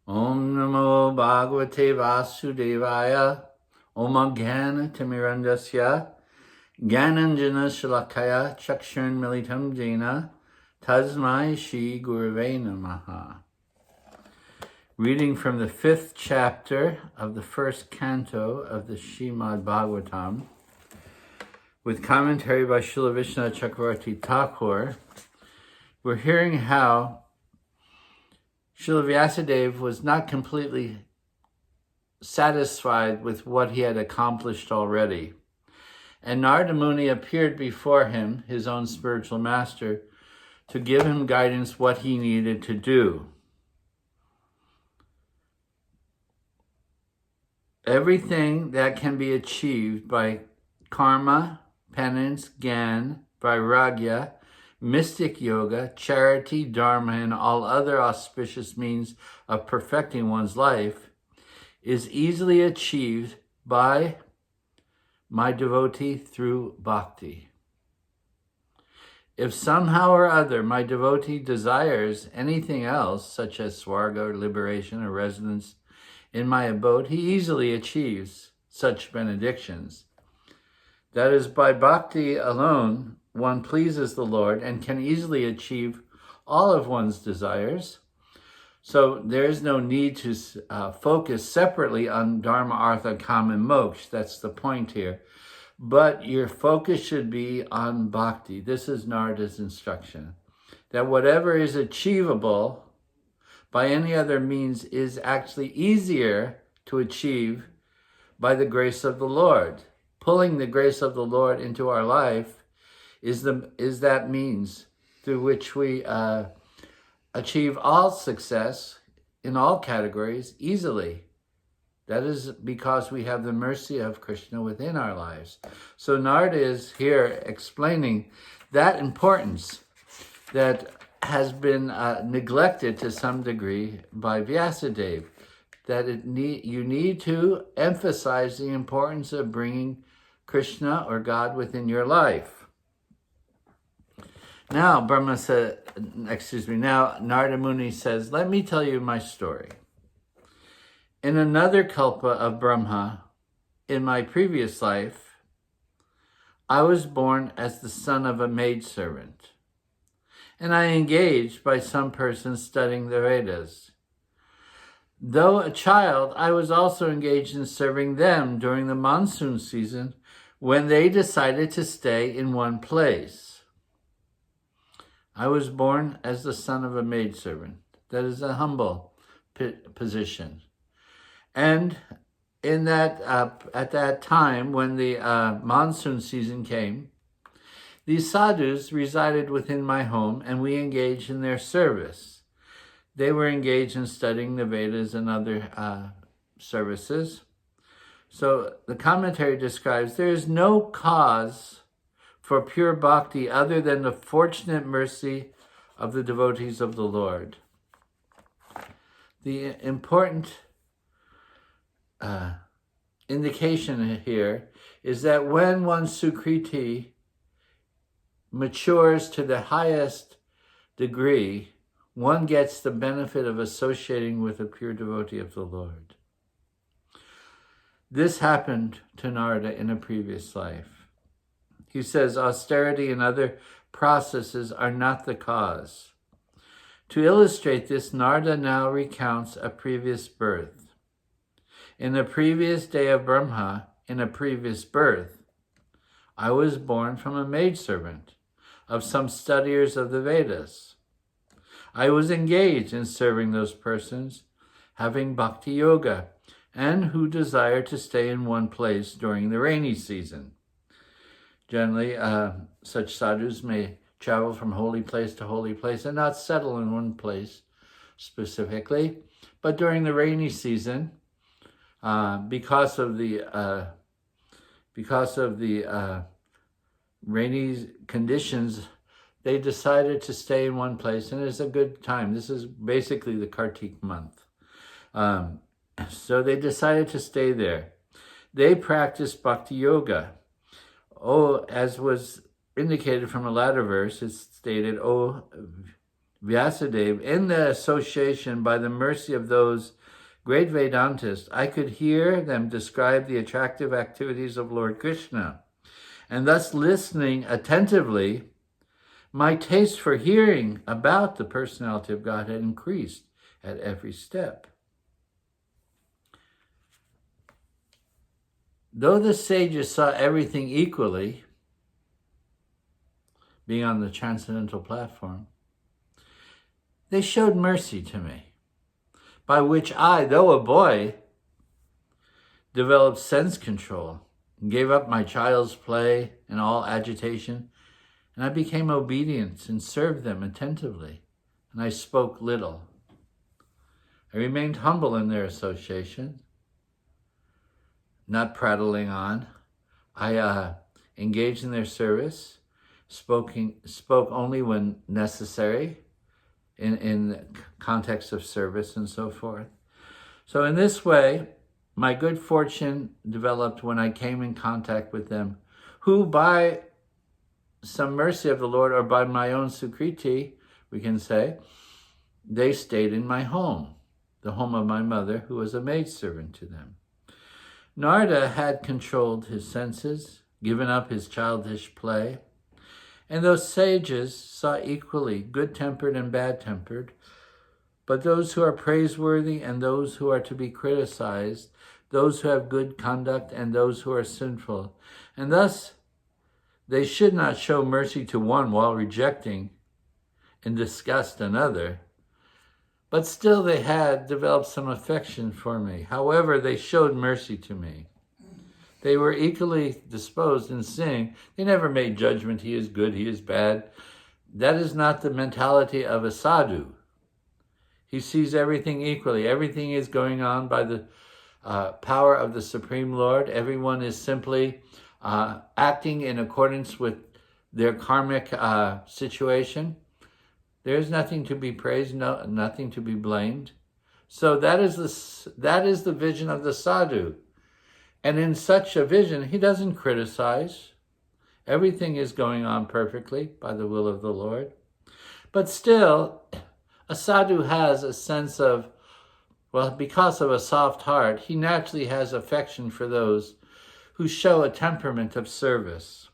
Om Namo Bhagavate Vasudevaya. Om Jnana Timirandasya Gyananjana Shalakaya Chakshurn Militam Jena Tasmai Shri Gurave Namaha. Reading from the 5th chapter of the 1st canto of the Srimad Bhagavatam, with commentary by Srila Visvanatha Cakravarti Thakur, we're hearing how Srila Vyasadeva was not completely satisfied with what he had accomplished already. And Narada Muni appeared before him, his own spiritual master, to give him guidance what he needed to do. Everything that can be achieved by karma, penance, gyan, vairagya, mystic yoga, charity, dharma, and all other auspicious means of perfecting one's life is easily achieved by my devotee through bhakti. If somehow or other my devotee desires anything else, such as swarga, or liberation, or residence in my abode, he easily achieves such benedictions. That is, by bhakti alone, one pleases the Lord and can easily achieve all of one's desires. So there is no need to focus separately on dharma, artha, kama, and moksha. That's the point here. But your focus should be on bhakti. This is Narada's instruction, that whatever is achievable by any other means is actually easier to achieve by the grace of the Lord. Pulling the grace of the Lord into our life is that means through which we achieve all success in all categories easily. That is because we have the mercy of Krishna within our lives. So Narada is here explaining that importance that has been neglected to some degree by Vyasadeva, that you need to emphasize the importance of bringing Krishna or God within your life. Now Narada Muni says, let me tell you my story. In another kalpa of Brahma, in my previous life, I was born as the son of a maidservant, and I engaged by some persons studying the Vedas. Though a child, I was also engaged in serving them during the monsoon season when they decided to stay in one place. I was born as the son of a maidservant. That is a humble position. And in that at that time, when the monsoon season came, these sadhus resided within my home, and we engaged in their service. They were engaged in studying the Vedas and other services. So the commentary describes there is no cause for pure bhakti other than the fortunate mercy of the devotees of the Lord. The important indication here is that when one's sukriti matures to the highest degree, one gets the benefit of associating with a pure devotee of the Lord. This happened to Narada in a previous life. He says austerity and other processes are not the cause. To illustrate this, Narada now recounts a previous birth. In the previous day of Brahma, in a previous birth, I was born from a maidservant of some studiers of the Vedas. I was engaged in serving those persons having bhakti yoga and who desire to stay in one place during the rainy season. Generally, such sadhus may travel from holy place to holy place and not settle in one place specifically. But during the rainy season, because of the rainy conditions, they decided to stay in one place, and it's a good time. This is basically the Kartik month. So they decided to stay there. They practiced bhakti yoga. As was indicated from a latter verse, it's stated, Vyasadeva, in the association by the mercy of those great Vedantists, I could hear them describe the attractive activities of Lord Krishna. And thus, listening attentively, my taste for hearing about the personality of God had increased at every step. Though the sages saw everything equally, being on the transcendental platform, they showed mercy to me, by which I, though a boy, developed sense control, and gave up my child's play and all agitation, and I became obedient and served them attentively, and I spoke little. I remained humble in their association, not prattling on. I engaged in their service, spoke only when necessary, in the context of service and so forth. So in this way, my good fortune developed when I came in contact with them, who by some mercy of the Lord, or by my own sukriti, we can say, they stayed in my home, the home of my mother, who was a maidservant to them. Narada had controlled his senses, given up his childish play, and those sages saw equally good-tempered and bad-tempered, but those who are praiseworthy and those who are to be criticized, those who have good conduct and those who are sinful. And thus, they should not show mercy to one while rejecting in disgust another, but still they had developed some affection for me. However, they showed mercy to me. They were equally disposed in seeing. They never made judgment, he is good, he is bad. That is not the mentality of a sadhu. He sees everything equally. Everything is going on by the power of the Supreme Lord. Everyone is simply acting in accordance with their karmic situation. There is nothing to be praised, nothing to be blamed. So that is the vision of the sadhu. And in such a vision, he doesn't criticize. Everything is going on perfectly by the will of the Lord. But still, a sadhu has a sense of, well, because of a soft heart, he naturally has affection for those who show a temperament of service.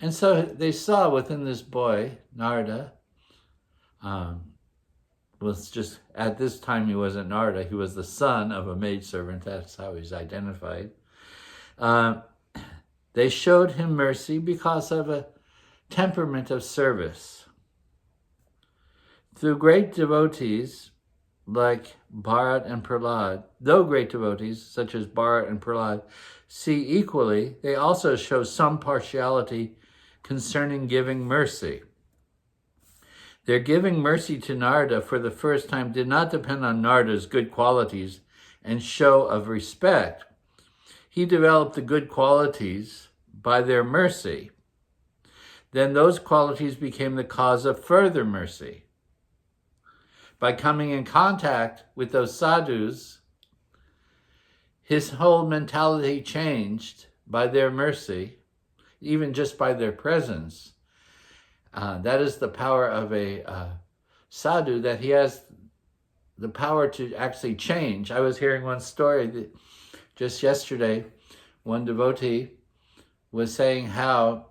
And so they saw within this boy, Narada, was just, at this time he wasn't Narada, he was the son of a maidservant, that's how he's identified. They showed him mercy because of a temperament of service. Through great devotees like Bharat and Prahlad, though great devotees such as Bharat and Prahlad see equally, they also show some partiality concerning giving mercy. Their giving mercy to Narada for the first time did not depend on Narada's good qualities and show of respect. He developed the good qualities by their mercy. Then those qualities became the cause of further mercy. By coming in contact with those sadhus, his whole mentality changed by their mercy, even just by their presence. That is the power of a sadhu, that he has the power to actually change. I was hearing one story that just yesterday, one devotee was saying how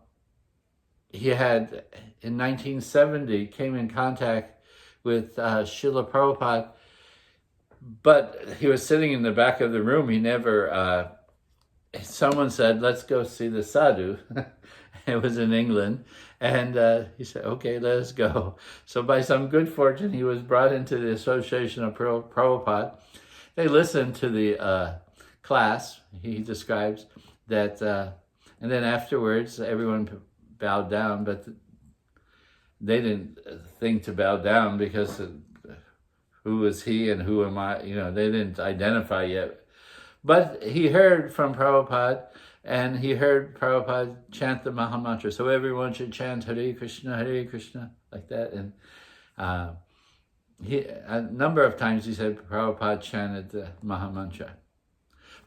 he had, in 1970, came in contact with Srila Prabhupada, but he was sitting in the back of the room. He never, someone said, let's go see the sadhu. It was in England. And he said, okay, let us go. So by some good fortune, he was brought into the Association of Prabhupada. They listened to the class, he describes that, and then afterwards, everyone bowed down, but they didn't think to bow down because who is he and who am I? You know, they didn't identify yet. But he heard from Prabhupada, and he heard Prabhupada chant the Maha Mantra. So everyone should chant Hare Krishna, like that. And a number of times he said Prabhupada chanted the Maha Mantra.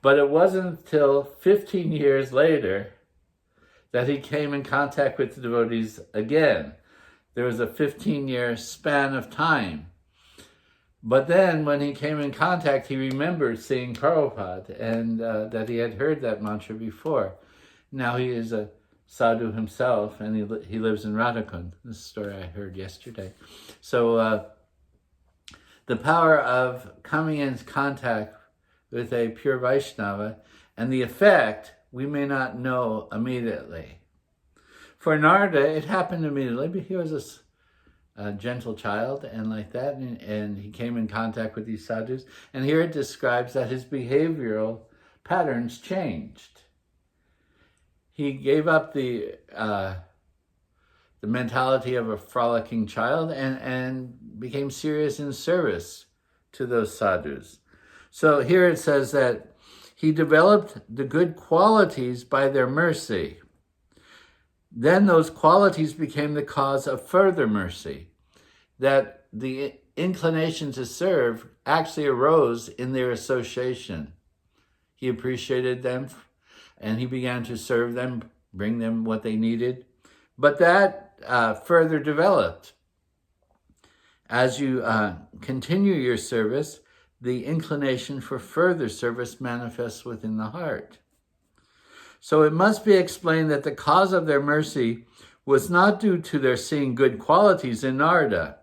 But it wasn't until 15 years later that he came in contact with the devotees again. There was a 15-year span of time. But then when he came in contact, he remembered seeing Prabhupada and that he had heard that mantra before. Now he is a sadhu himself, and he lives in Radhakund. This story I heard yesterday. So the power of coming in contact with a pure Vaishnava and the effect we may not know immediately. For Narada, it happened immediately, but he was a gentle child and like that, and he came in contact with these sadhus. And here it describes that his behavioral patterns changed. He gave up the mentality of a frolicking child and became serious in service to those sadhus. So here it says that he developed the good qualities by their mercy. Then those qualities became the cause of further mercy, that the inclination to serve actually arose in their association. He appreciated them, and he began to serve them, bring them what they needed. But that further developed. As you continue your service, the inclination for further service manifests within the heart. So it must be explained that the cause of their mercy was not due to their seeing good qualities in Narada.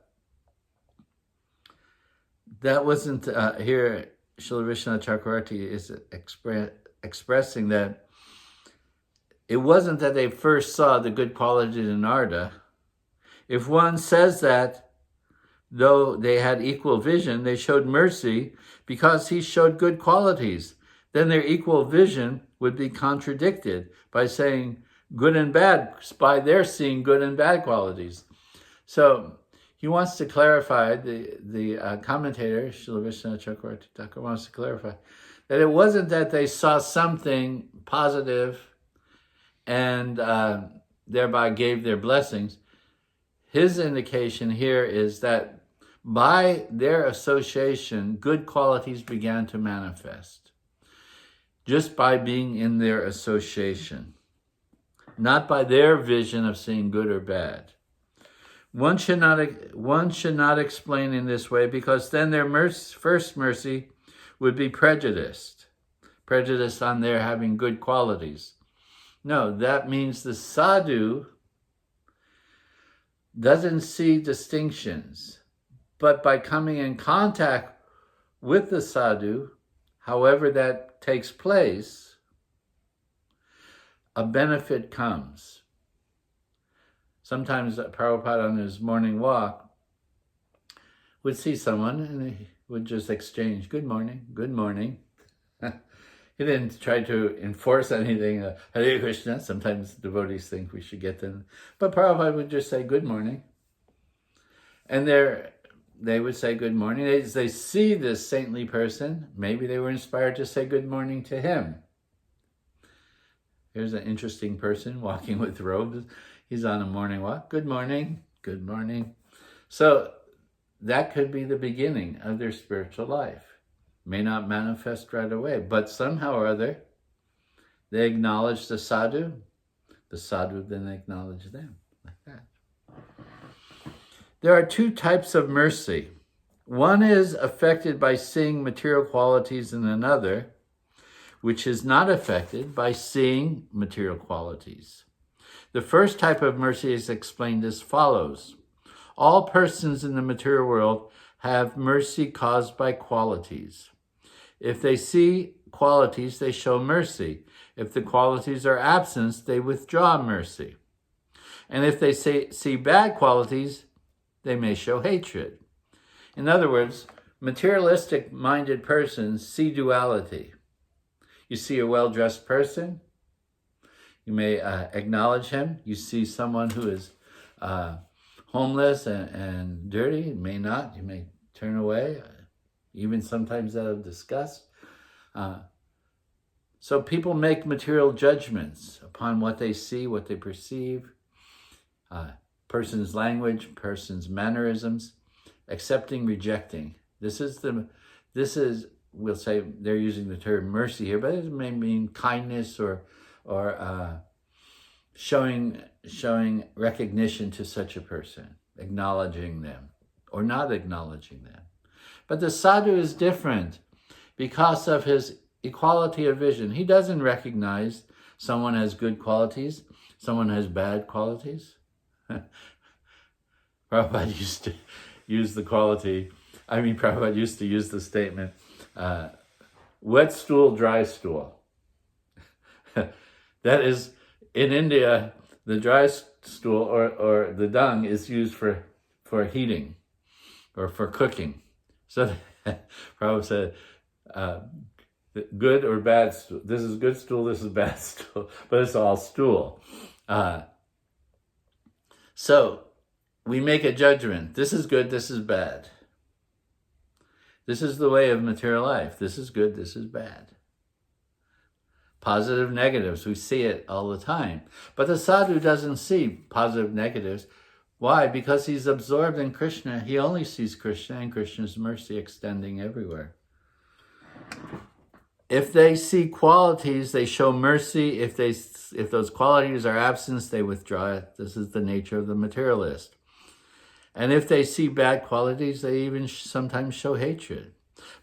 That wasn't, here Srila Visvanatha Cakravarti is expressing that it wasn't that they first saw the good qualities in Narada. If one says that, though they had equal vision, they showed mercy because he showed good qualities, then their equal vision would be contradicted by saying good and bad, by their seeing good and bad qualities. So he wants to clarify, the commentator, Srila Visvanatha Cakravarti, wants to clarify that it wasn't that they saw something positive and thereby gave their blessings. His indication here is that by their association, good qualities began to manifest. Just by being in their association, not by their vision of seeing good or bad. One should not explain in this way, because then their first mercy would be prejudiced on their having good qualities. No, that means the sadhu doesn't see distinctions, but by coming in contact with the sadhu, however that takes place, a benefit comes. Sometimes Prabhupada on his morning walk would see someone and he would just exchange, good morning, good morning. He didn't try to enforce anything, Hare Krishna. Sometimes devotees think we should get them. But Prabhupada would just say, good morning. And they would say good morning. As they see this saintly person, maybe they were inspired to say good morning to him. Here's an interesting person walking with robes. He's on a morning walk. Good morning. Good morning. So that could be the beginning of their spiritual life. May not manifest right away, but somehow or other, they acknowledge the sadhu then acknowledge them, like that. There are two types of mercy. One is affected by seeing material qualities in another, which is not affected by seeing material qualities. The first type of mercy is explained as follows. All persons in the material world have mercy caused by qualities. If they see qualities, they show mercy. If the qualities are absent, they withdraw mercy. And if they see bad qualities, they may show hatred. In other words, materialistic-minded persons see duality. You see a well-dressed person, you may acknowledge him. You see someone who is homeless and dirty, you may not. You may turn away, even sometimes out of disgust. So people make material judgments upon what they see, what they perceive, person's language, person's mannerisms, accepting, rejecting. This is, we'll say they're using the term mercy here, but it may mean kindness or showing recognition to such a person. acknowledging them or not acknowledging them. But the sadhu is different because of his equality of vision. He doesn't recognize someone has good qualities, someone has bad qualities. Prabhupada used to use Prabhupada used to use the statement, wet stool, dry stool. That is, in India, the dry stool or the dung is used for heating or for cooking. So Prabhupada said, good or bad stool. This is good stool, this is bad stool, but it's all stool. So we make a judgment. This is good, this is bad. This is the way of material life. This is good, this is bad. Positive, negatives, we see it all the time. But the sadhu doesn't see positive, negatives. Why? Because he's absorbed in Krishna. He only sees Krishna and Krishna's mercy extending everywhere. If they see qualities, they show mercy. If those qualities are absent, they withdraw it. This is the nature of the materialist. And if they see bad qualities, they even sometimes show hatred.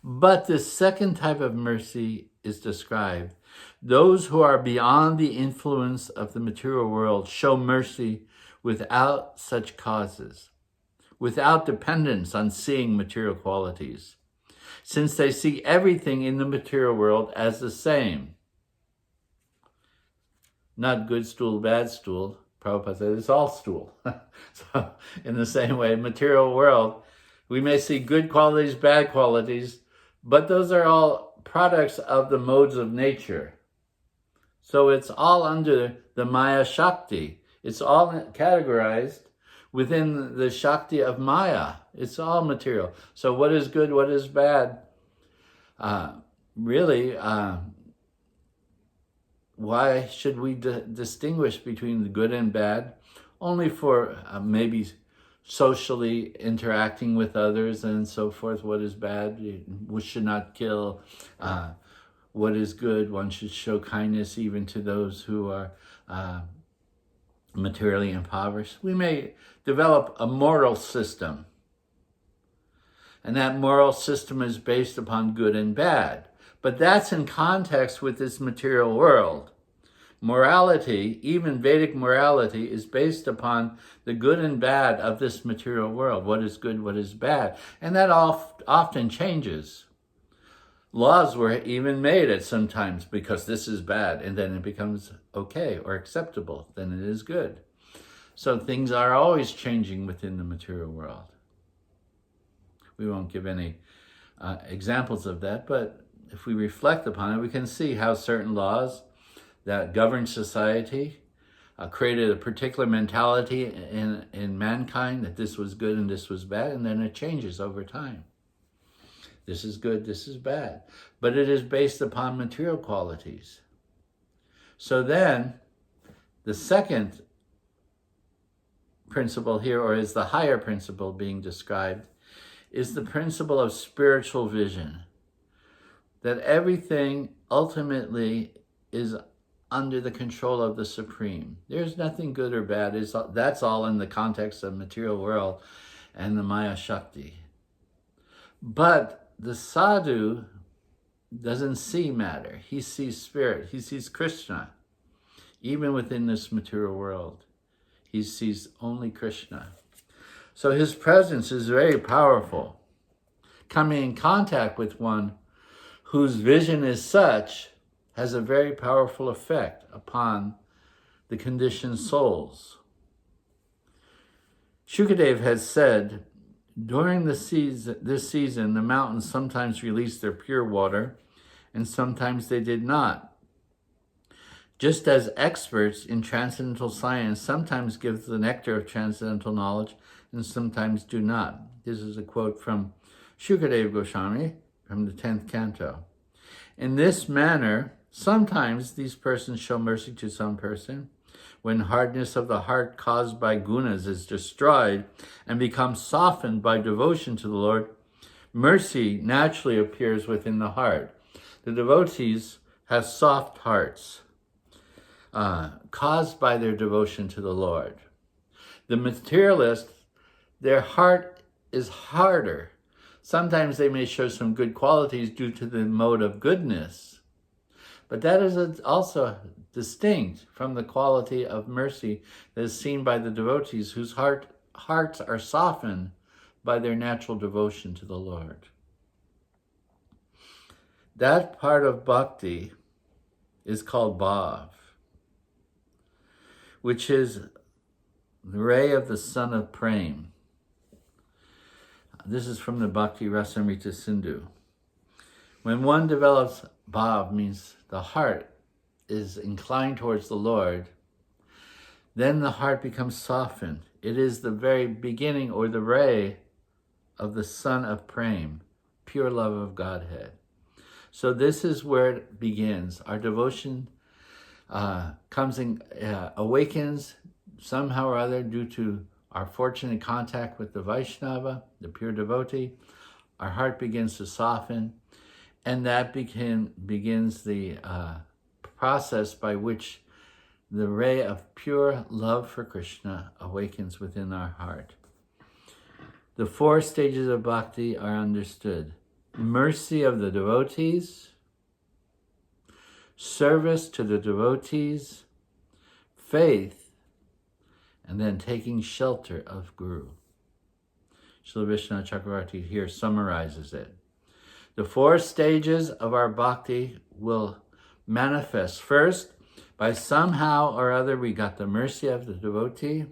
But the second type of mercy is described. Those who are beyond the influence of the material world show mercy without such causes, without dependence on seeing material qualities, since they see everything in the material world as the same. Not good stool, bad stool. Prabhupada said it's all stool. So in the same way, material world, we may see good qualities, bad qualities, but those are all products of the modes of nature. So it's all under the Maya Shakti. It's all categorized within the Shakti of Maya. It's all material. So what is good, what is bad? Why should we distinguish between the good and bad? Only for maybe socially interacting with others and so forth. What is bad? We should not kill. What is good? One should show kindness even to those who are materially impoverished. We may develop a moral system, and that moral system is based upon good and bad. But that's in context with this material world. Morality, even Vedic morality, is based upon the good and bad of this material world. What is good, what is bad. And that often changes. Laws were even made at some times because this is bad, and then it becomes okay or acceptable, then it is good. So things are always changing within the material world. We won't give any examples of that, but if we reflect upon it, we can see how certain laws that govern society created a particular mentality in mankind that this was good and this was bad, and then it changes over time. This is good, this is bad. But it is based upon material qualities. So then, the second principle here, or is the higher principle being described, is the principle of spiritual vision. That everything ultimately is under the control of the Supreme. There's nothing good or bad. That's all in the context of material world and the Maya Shakti. But the sadhu doesn't see matter. He sees spirit. He sees Krishna. Even within this material world, he sees only Krishna. So his presence is very powerful. Coming in contact with one whose vision is such has a very powerful effect upon the conditioned souls. Shukadev has said, during this season, the mountains sometimes released their pure water, and sometimes they did not. Just as experts in transcendental science sometimes give the nectar of transcendental knowledge, and sometimes do not. This is a quote from Shukadev Goswami from the 10th canto. In this manner, sometimes these persons show mercy to some person, when hardness of the heart caused by gunas is destroyed and becomes softened by devotion to the Lord, mercy naturally appears within the heart. The devotees have soft hearts caused by their devotion to the Lord. The materialist their heart is harder. Sometimes they may show some good qualities due to the mode of goodness, but that is also distinct from the quality of mercy that is seen by the devotees whose hearts are softened by their natural devotion to the Lord. That part of bhakti is called bhav, which is the ray of the sun of prema. This is from the Bhakti Rasamrita Sindhu. When one develops bhav, means the heart is inclined towards the Lord, then the heart becomes softened. It is the very beginning or the ray of the sun of prema, pure love of Godhead. So this is where it begins. Our devotion awakens somehow or other due to our fortunate contact with the Vaishnava, the pure devotee. Our heart begins to soften, and that begins the process by which the ray of pure love for Krishna awakens within our heart. The 4 stages of bhakti are understood: mercy of the devotees, service to the devotees, faith, and then taking shelter of Guru. Srila Visvanatha Cakravarti here summarizes it. The 4 stages of our bhakti will manifest. First, by somehow or other we got the mercy of the devotee,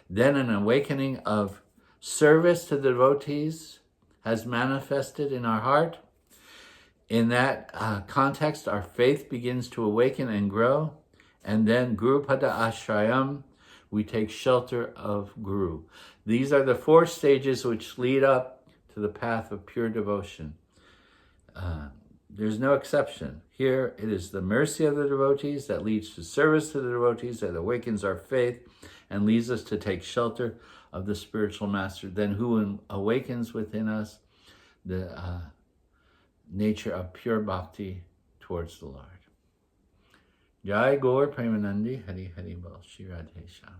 then an awakening of service to the devotees has manifested in our heart. In that context, our faith begins to awaken and grow, and then Guru Pada Ashrayam, we take shelter of Guru. These are the 4 stages which lead up to the path of pure devotion. There's no exception. Here it is the mercy of the devotees that leads to service to the devotees, that awakens our faith and leads us to take shelter of the spiritual master, then who awakens within us the nature of pure bhakti towards the Lord. Jai Gaur Premanandi Hari Hari Bol Shri Radhe Shyam.